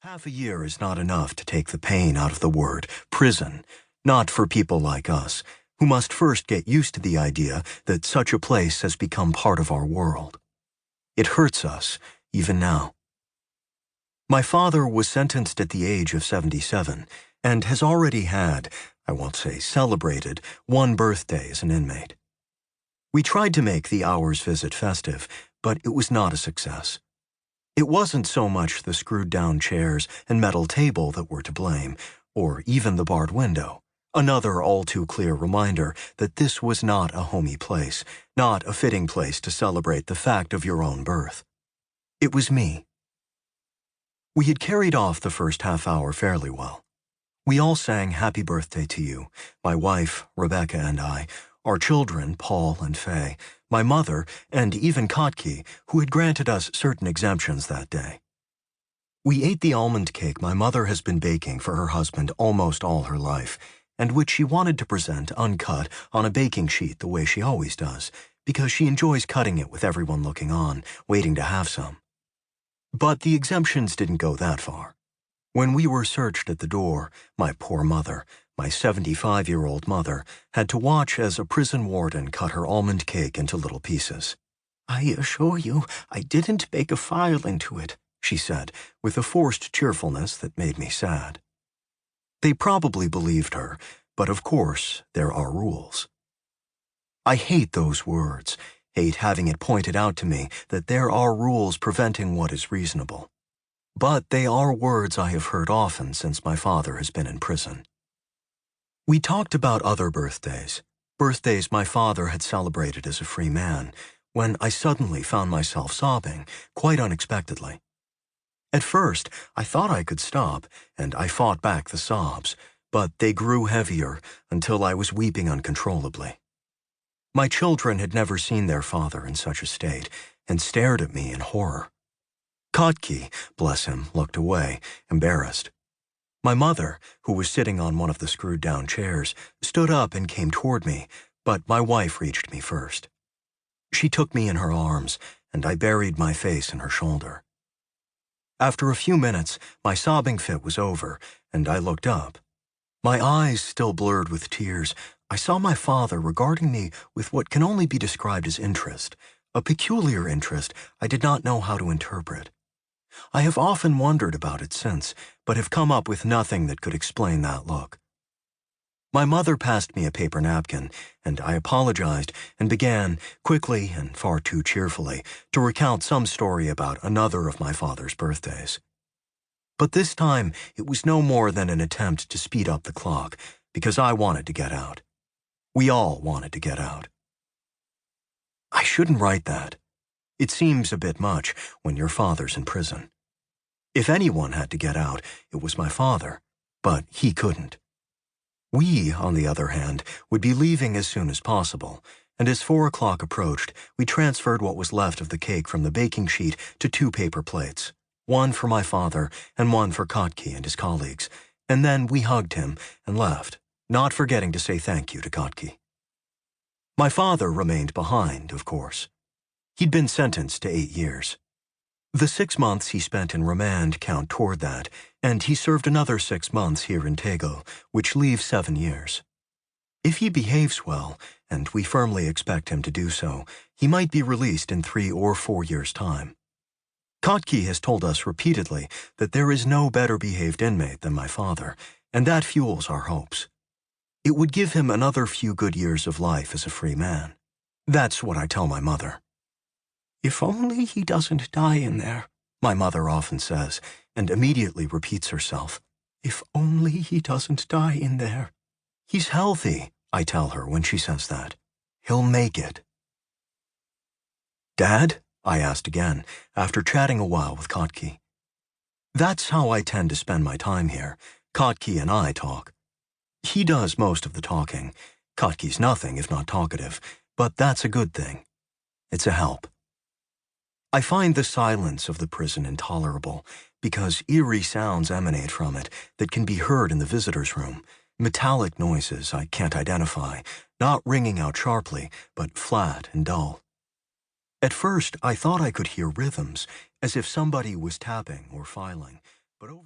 Half a year is not enough to take the pain out of the word prison, not for people like us, who must first get used to the idea that such a place has become part of our world. It hurts us, even now. My father was sentenced at the age of 77 and has already had, I won't say celebrated, one birthday as an inmate. We tried to make the hour's visit festive, but it was not a success. It wasn't so much the screwed-down chairs and metal table that were to blame, or even the barred window, another all-too-clear reminder that this was not a homey place, not a fitting place to celebrate the fact of your own birth. It was me. We had carried off the first half hour fairly well. We all sang Happy Birthday to You, my wife, Rebecca, and I, our children, Paul and Faye, my mother, and even Kotke, who had granted us certain exemptions that day. We ate the almond cake my mother has been baking for her husband almost all her life, and which she wanted to present uncut on a baking sheet the way she always does, because she enjoys cutting it with everyone looking on, waiting to have some. But the exemptions didn't go that far. When we were searched at the door, my poor mother, my 75-year-old mother, had to watch as a prison warden cut her almond cake into little pieces. "I assure you, I didn't bake a file into it," she said, with a forced cheerfulness that made me sad. They probably believed her, but of course, there are rules. I hate those words, hate having it pointed out to me that there are rules preventing what is reasonable. But they are words I have heard often since my father has been in prison. We talked about other birthdays my father had celebrated as a free man, when I suddenly found myself sobbing, quite unexpectedly. At first, I thought I could stop, and I fought back the sobs, but they grew heavier until I was weeping uncontrollably. My children had never seen their father in such a state, and stared at me in horror. Kotke, bless him, looked away, embarrassed. My mother, who was sitting on one of the screwed-down chairs, stood up and came toward me, but my wife reached me first. She took me in her arms, and I buried my face in her shoulder. After a few minutes, my sobbing fit was over, and I looked up. My eyes still blurred with tears, I saw my father regarding me with what can only be described as interest, a peculiar interest I did not know how to interpret. I have often wondered about it since, but have come up with nothing that could explain that look. My mother passed me a paper napkin, and I apologized and began, quickly and far too cheerfully, to recount some story about another of my father's birthdays. But this time, it was no more than an attempt to speed up the clock, because I wanted to get out. We all wanted to get out. I shouldn't write that. It seems a bit much when your father's in prison. If anyone had to get out, it was my father, but he couldn't. We, on the other hand, would be leaving as soon as possible, and as 4 o'clock approached, we transferred what was left of the cake from the baking sheet to 2 paper plates, one for my father and one for Kotke and his colleagues, and then we hugged him and left, not forgetting to say thank you to Kotke. My father remained behind, of course. He'd been sentenced to 8 years. The 6 months he spent in remand count toward that, and he served another 6 months here in Tegel, which leaves 7 years. If he behaves well, and we firmly expect him to do so, he might be released in 3 or 4 years' time. Kotke has told us repeatedly that there is no better behaved inmate than my father, and that fuels our hopes. It would give him another few good years of life as a free man. That's what I tell my mother. "If only he doesn't die in there," my mother often says, and immediately repeats herself. "If only he doesn't die in there." "He's healthy," I tell her when she says that. "He'll make it." "Dad?" I asked again, after chatting a while with Kotke. That's how I tend to spend my time here. Kotke and I talk. He does most of the talking. Kotke's nothing if not talkative, but that's a good thing. It's a help. I find the silence of the prison intolerable because eerie sounds emanate from it that can be heard in the visitor's room, metallic noises I can't identify, not ringing out sharply, but flat and dull. At first, I thought I could hear rhythms, as if somebody was tapping or filing, but over